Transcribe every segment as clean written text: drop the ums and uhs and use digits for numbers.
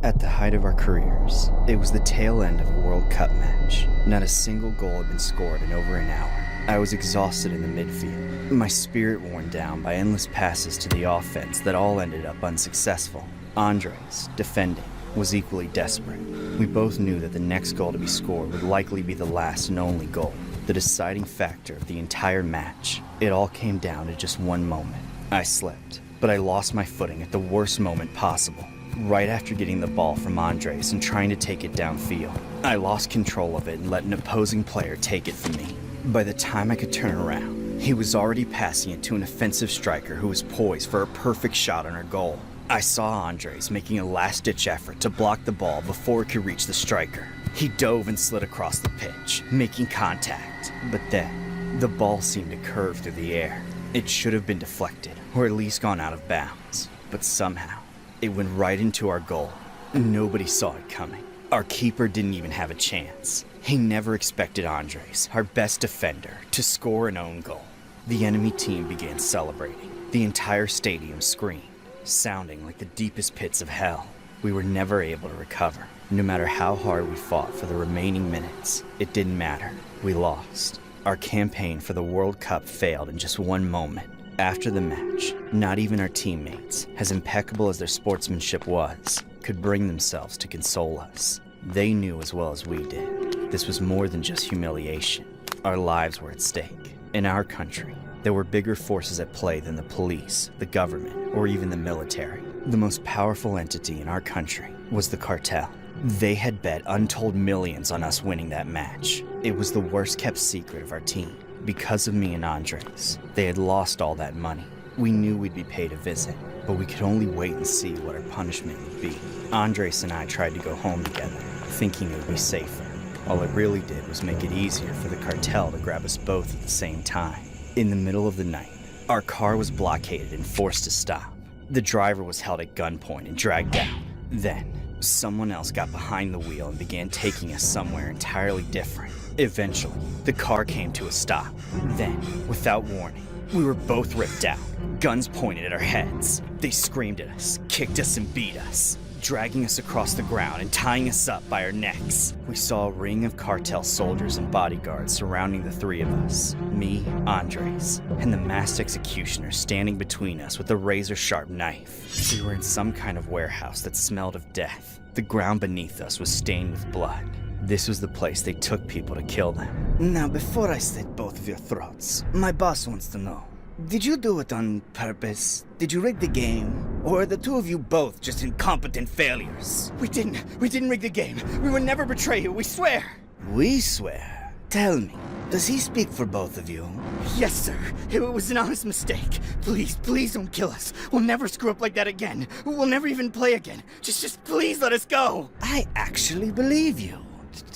At the height of our careers, it was the tail end of a World Cup match. Not a single goal had been scored in over an hour. I was exhausted in the midfield, my spirit worn down by endless passes to the offense that all ended up unsuccessful. Andres, defending, was equally desperate. We both knew that the next goal to be scored would likely be the last and only goal, the deciding factor of the entire match. It all came down to just one moment. I slipped, but I lost my footing at the worst moment possible. Right after getting the ball from Andres and trying to take it downfield, I lost control of it and let an opposing player take it from me. By the time I could turn around, he was already passing it to an offensive striker who was poised for a perfect shot on our goal. I saw Andres making a last-ditch effort to block the ball before it could reach the striker. He dove and slid across the pitch, making contact. But then, the ball seemed to curve through the air. It should have been deflected, or at least gone out of bounds. But somehow, it went right into our goal. Nobody saw it coming. Our keeper didn't even have a chance. He never expected Andres, our best defender, to score an own goal. The enemy team began celebrating. The entire stadium screamed, sounding like the deepest pits of hell. We were never able to recover. No matter how hard we fought for the remaining minutes, it didn't matter. We lost. Our campaign for the World Cup failed in just one moment. After the match, not even our teammates, as impeccable as their sportsmanship was, could bring themselves to console us. They knew as well as we did. This was more than just humiliation. Our lives were at stake. In our country, there were bigger forces at play than the police, the government, or even the military. The most powerful entity in our country was the cartel. They had bet untold millions on us winning that match. It was the worst-kept secret of our team. Because of me and Andres, they had lost all that money. We knew we'd be paid a visit, but we could only wait and see what our punishment would be. Andres and I tried to go home together, thinking it would be safer. All it really did was make it easier for the cartel to grab us both at the same time. In the middle of the night, our car was blockaded and forced to stop. The driver was held at gunpoint and dragged down. Then, someone else got behind the wheel and began taking us somewhere entirely different. Eventually, the car came to a stop. Then, without warning, we were both ripped out, guns pointed at our heads. They screamed at us, kicked us and beat us, dragging us across the ground and tying us up by our necks. We saw a ring of cartel soldiers and bodyguards surrounding the three of us, me, Andres, and the masked executioner standing between us with a razor-sharp knife. We were in some kind of warehouse that smelled of death. The ground beneath us was stained with blood. This was the place they took people to kill them. Now, before I slit both of your throats, my boss wants to know, did you do it on purpose? Did you rig the game? Or are the two of you both just incompetent failures? We didn't rig the game. We would never betray you, we swear. We swear? Tell me, does he speak for both of you? Yes, sir. It was an honest mistake. Please don't kill us. We'll never screw up like that again. We'll never even play again. Just please let us go. I actually believe you.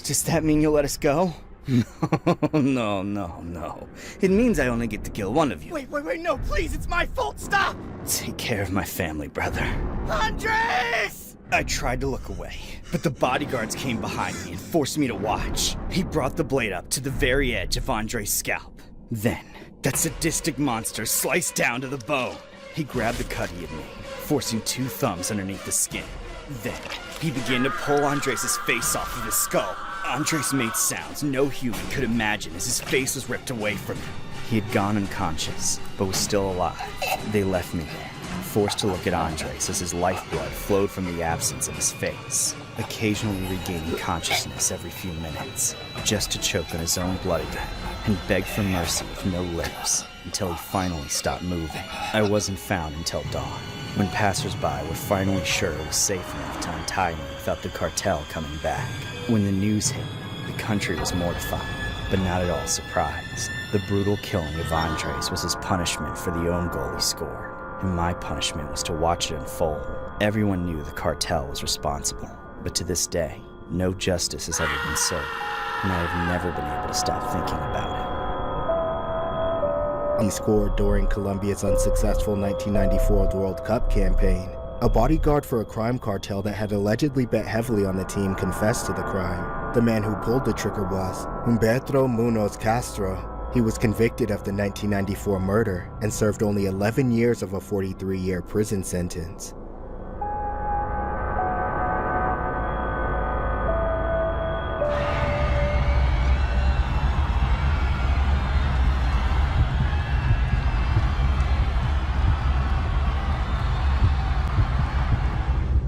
Does that mean you'll let us go? No. It means I only get to kill one of you. Wait, no, please, it's my fault, stop! Take care of my family, brother. Andres! I tried to look away, but the bodyguards came behind me and forced me to watch. He brought the blade up to the very edge of Andres' scalp. Then, that sadistic monster sliced down to the bone. He grabbed the cut he had made, forcing two thumbs underneath the skin. Then, he began to pull Andres' face off of his skull. Andres made sounds no human could imagine as his face was ripped away from him. He had gone unconscious, but was still alive. They left me there, forced to look at Andres as his lifeblood flowed from the absence of his face, occasionally regaining consciousness every few minutes, just to choke on his own blood again, and beg for mercy with no lips, until he finally stopped moving. I wasn't found until dawn, when passers-by were finally sure it was safe enough to untie me without the cartel coming back. When the news hit, the country was mortified, but not at all surprised. The brutal killing of Andres was his punishment for the own goal he scored, and my punishment was to watch it unfold. Everyone knew the cartel was responsible, but to this day, no justice has ever been served, and I have never been able to stop thinking about it. He scored during Colombia's unsuccessful 1994 World Cup campaign. A bodyguard for a crime cartel that had allegedly bet heavily on the team confessed to the crime. The man who pulled the trigger was Humberto Munoz Castro. He was convicted of the 1994 murder and served only 11 years of a 43-year prison sentence.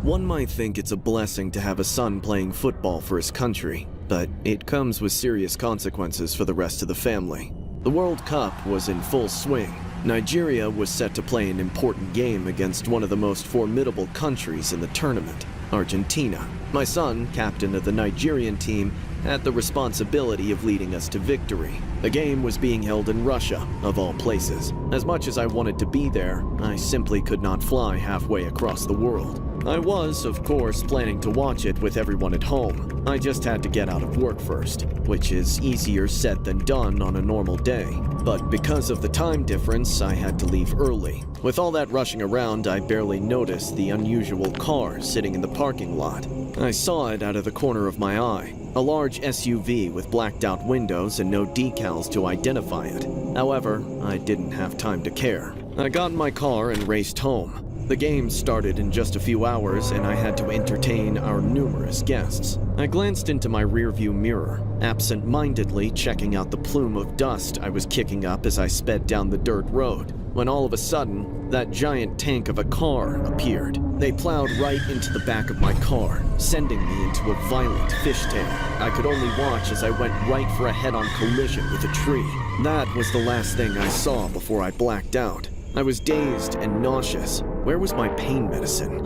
One might think it's a blessing to have a son playing football for his country, but it comes with serious consequences for the rest of the family. The World Cup was in full swing. Nigeria was set to play an important game against one of the most formidable countries in the tournament, Argentina. My son, captain of the Nigerian team, had the responsibility of leading us to victory. The game was being held in Russia, of all places. As much as I wanted to be there, I simply could not fly halfway across the world. I was, of course, planning to watch it with everyone at home. I just had to get out of work first, which is easier said than done on a normal day. But because of the time difference, I had to leave early. With all that rushing around, I barely noticed the unusual car sitting in the parking lot. I saw it out of the corner of my eye. A large SUV with blacked-out windows and no decals to identify it. However, I didn't have time to care. I got in my car and raced home. The game started in just a few hours, and I had to entertain our numerous guests. I glanced into my rearview mirror, absent-mindedly checking out the plume of dust I was kicking up as I sped down the dirt road, when all of a sudden, that giant tank of a car appeared. They plowed right into the back of my car, sending me into a violent fishtail. I could only watch as I went right for a head-on collision with a tree. That was the last thing I saw before I blacked out. I was dazed and nauseous. Where was my pain medicine?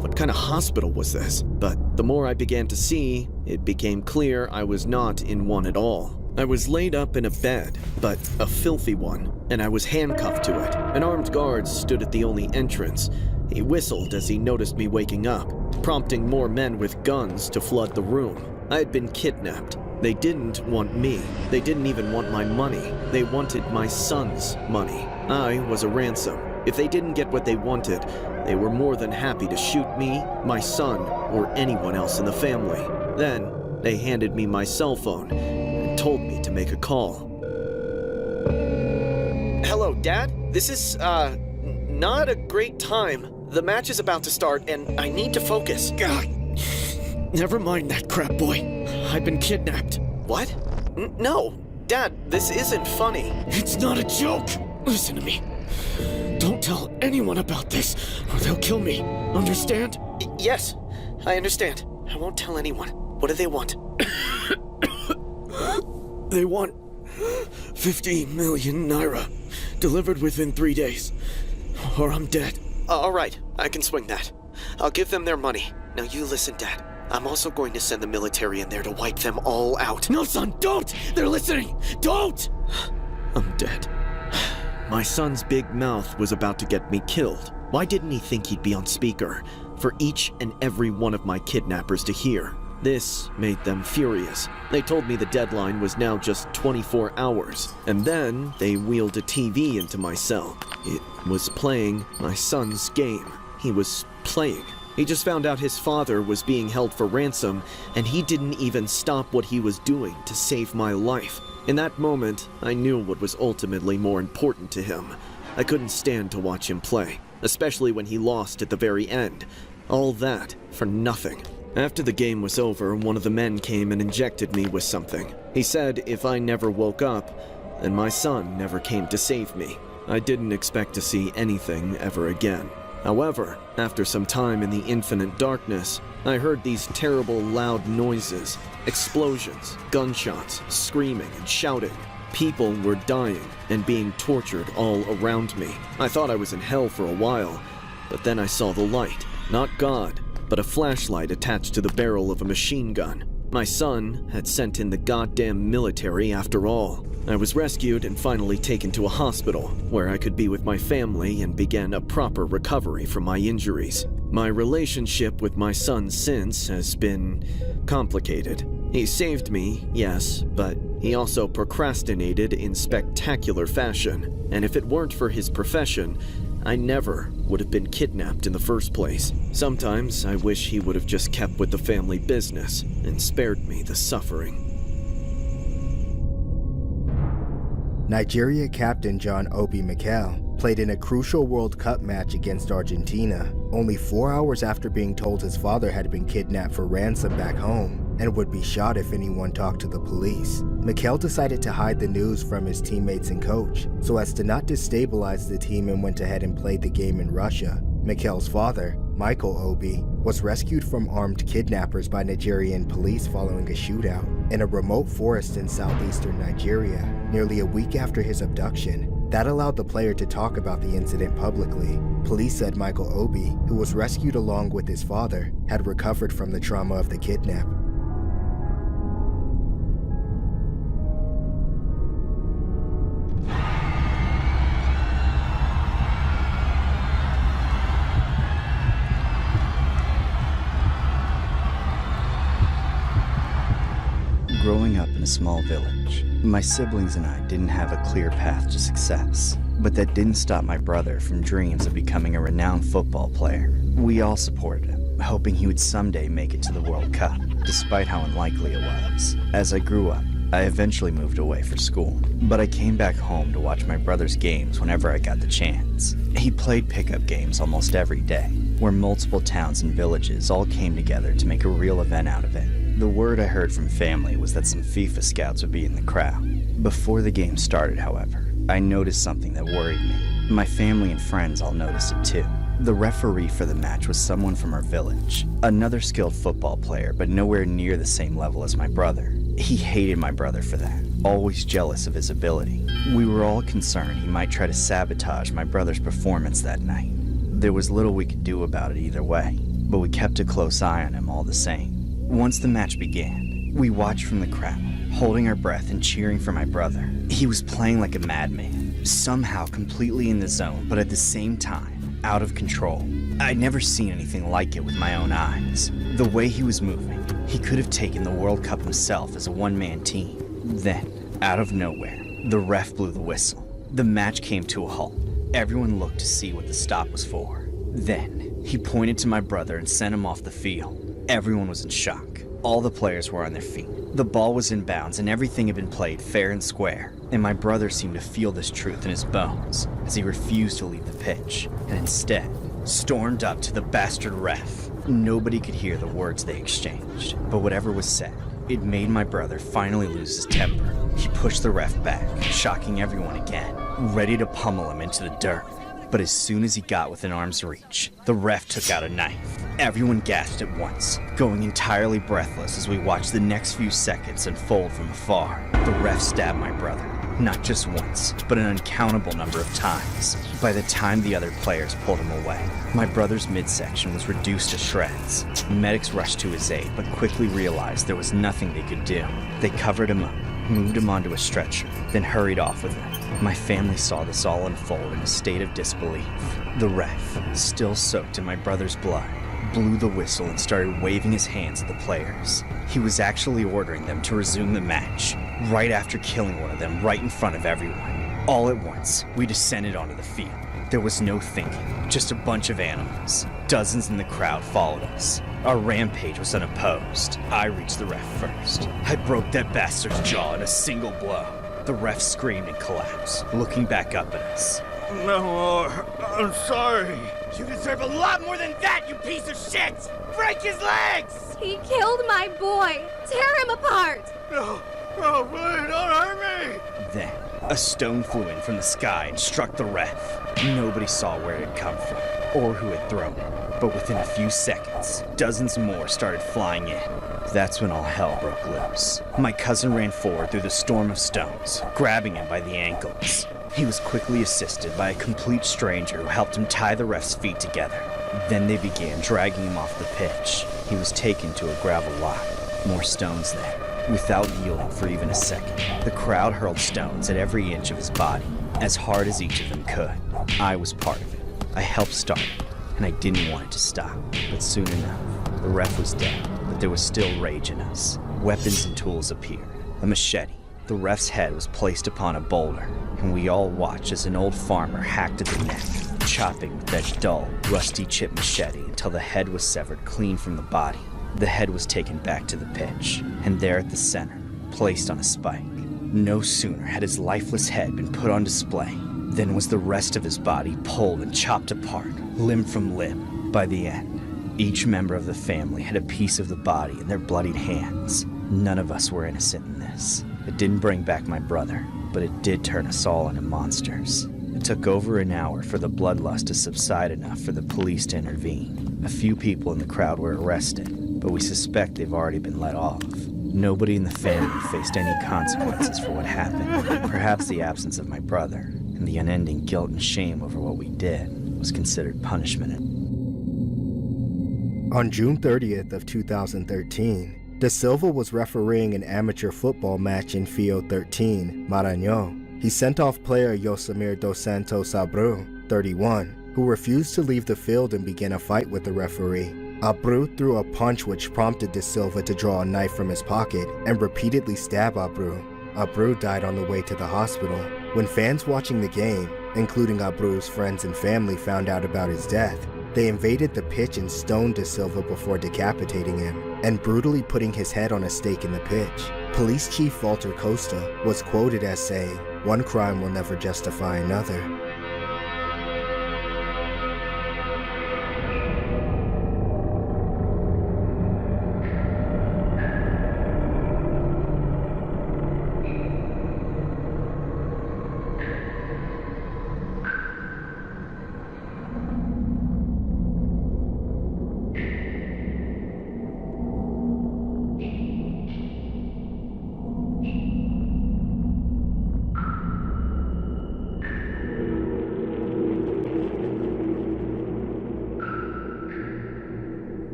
What kind of hospital was this? But the more I began to see, it became clear I was not in one at all. I was laid up in a bed, but a filthy one, and I was handcuffed to it. An armed guard stood at the only entrance. He whistled as he noticed me waking up, prompting more men with guns to flood the room. I had been kidnapped. They didn't want me. They didn't even want my money. They wanted my son's money. I was a ransom. If they didn't get what they wanted, they were more than happy to shoot me, my son, or anyone else in the family. Then, they handed me my cell phone and told me to make a call. Hello, Dad? This is, not a great time. The match is about to start, and I need to focus. God. Never mind that crap, boy. I've been kidnapped. What? No. Dad, this isn't funny. It's not a joke. Listen to me. Don't tell anyone about this, or they'll kill me. Understand? Yes, I understand. I won't tell anyone. What do they want? They want 50 million naira, delivered within 3 days, or I'm dead. All right, I can swing that. I'll give them their money. Now you listen, Dad. I'm also going to send the military in there to wipe them all out. No, son, don't! They're listening! Don't! I'm dead. My son's big mouth was about to get me killed. Why didn't he think he'd be on speaker for each and every one of my kidnappers to hear? This made them furious. They told me the deadline was now just 24 hours, and then they wheeled a TV into my cell. It was playing my son's game. He was playing. He just found out his father was being held for ransom, and he didn't even stop what he was doing to save my life. In that moment, I knew what was ultimately more important to him. I couldn't stand to watch him play, especially when he lost at the very end. All that for nothing. After the game was over, one of the men came and injected me with something. He said if I never woke up, then my son never came to save me. I didn't expect to see anything ever again. However, after some time in the infinite darkness, I heard these terrible loud noises, explosions, gunshots, screaming and shouting. People were dying and being tortured all around me. I thought I was in hell for a while, but then I saw the light. Not God, but a flashlight attached to the barrel of a machine gun. My son had sent in the goddamn military after all. I was rescued and finally taken to a hospital, where I could be with my family and begin a proper recovery from my injuries. My relationship with my son since has been complicated. He saved me, yes, but he also procrastinated in spectacular fashion. And if it weren't for his profession, I never would have been kidnapped in the first place. Sometimes I wish he would have just kept with the family business and spared me the suffering. Nigeria captain John Obi Mikel played in a crucial World Cup match against Argentina, only 4 hours after being told his father had been kidnapped for ransom back home and would be shot if anyone talked to the police. Mikel decided to hide the news from his teammates and coach so as to not destabilize the team and went ahead and played the game in Russia. Mikel's father, Michael Obi, was rescued from armed kidnappers by Nigerian police following a shootout in a remote forest in southeastern Nigeria nearly a week after his abduction. That allowed the player to talk about the incident publicly. Police said Michael Obi, who was rescued along with his father, had recovered from the trauma of the kidnap. Growing up in a small village, my siblings and I didn't have a clear path to success, but that didn't stop my brother from dreams of becoming a renowned football player. We all supported him, hoping he would someday make it to the World Cup, despite how unlikely it was. As I grew up, I eventually moved away for school, but I came back home to watch my brother's games whenever I got the chance. He played pickup games almost every day, where multiple towns and villages all came together to make a real event out of it. The word I heard from family was that some FIFA scouts would be in the crowd. Before the game started, however, I noticed something that worried me. My family and friends all noticed it too. The referee for the match was someone from our village, another skilled football player, but nowhere near the same level as my brother. He hated my brother for that, always jealous of his ability. We were all concerned he might try to sabotage my brother's performance that night. There was little we could do about it either way, but we kept a close eye on him all the same. Once the match began, we watched from the crowd, holding our breath and cheering for my brother. He was playing like a madman, somehow completely in the zone, but at the same time, out of control. I'd never seen anything like it with my own eyes. The way he was moving, he could have taken the World Cup himself as a one-man team. Then, out of nowhere, the ref blew the whistle. The match came to a halt. Everyone looked to see what the stop was for. Then, he pointed to my brother and sent him off the field. Everyone was in shock. All the players were on their feet. The ball was in bounds and everything had been played fair and square. And my brother seemed to feel this truth in his bones as he refused to leave the pitch and instead stormed up to the bastard ref. Nobody could hear the words they exchanged, but whatever was said, it made my brother finally lose his temper. He pushed the ref back, shocking everyone again, ready to pummel him into the dirt. But as soon as he got within arm's reach, the ref took out a knife. Everyone gasped at once, going entirely breathless as we watched the next few seconds unfold from afar. The ref stabbed my brother, not just once, but an uncountable number of times. By the time the other players pulled him away, my brother's midsection was reduced to shreds. Medics rushed to his aid, but quickly realized there was nothing they could do. They covered him up, moved him onto a stretcher, then hurried off with him. My family saw this all unfold in a state of disbelief. The ref, still soaked in my brother's blood, blew the whistle and started waving his hands at the players. He was actually ordering them to resume the match, right after killing one of them right in front of everyone. All at once, we descended onto the field. There was no thinking, just a bunch of animals. Dozens in the crowd followed us. Our rampage was unopposed. I reached the ref first. I broke that bastard's jaw in a single blow. The ref screamed and collapsed, looking back up at us. No more. I'm sorry. You deserve a lot more than that, you piece of shit! Break his legs! He killed my boy! Tear him apart! No, please, don't hurt me! Then, a stone flew in from the sky and struck the ref. Nobody saw where it had come from, or who had thrown it. But within a few seconds, dozens more started flying in. That's when all hell broke loose. My cousin ran forward through the storm of stones, grabbing him by the ankles. He was quickly assisted by a complete stranger who helped him tie the ref's feet together. Then they began dragging him off the pitch. He was taken to a gravel lot. More stones there. Without yielding for even a second, the crowd hurled stones at every inch of his body, as hard as each of them could. I was part of it. I helped start it, and I didn't want it to stop. But soon enough, the ref was dead, but there was still rage in us. Weapons and tools appeared. A machete. The ref's head was placed upon a boulder, and we all watched as an old farmer hacked at the neck, chopping with that dull, rusty chip machete until the head was severed clean from the body. The head was taken back to the pitch, and there at the center, placed on a spike. No sooner had his lifeless head been put on display than was the rest of his body pulled and chopped apart, limb from limb. By the end, each member of the family had a piece of the body in their bloodied hands. None of us were innocent in this. It didn't bring back my brother, but it did turn us all into monsters. It took over an hour for the bloodlust to subside enough for the police to intervene. A few people in the crowd were arrested, but we suspect they've already been let off. Nobody in the family faced any consequences for what happened. Perhaps the absence of my brother and the unending guilt and shame over what we did was considered punishment. On June 30th of 2013, De Silva was refereeing an amateur football match in Field 13, Maranhão. He sent off player Yosemir dos Santos Abreu, 31, who refused to leave the field and began a fight with the referee. Abreu threw a punch which prompted De Silva to draw a knife from his pocket and repeatedly stab Abreu. Abreu died on the way to the hospital. When fans watching the game, including Abreu's friends and family, found out about his death, they invaded the pitch and stoned De Silva before decapitating him and brutally putting his head on a stake in the pitch. Police Chief Walter Costa was quoted as saying, "One crime will never justify another."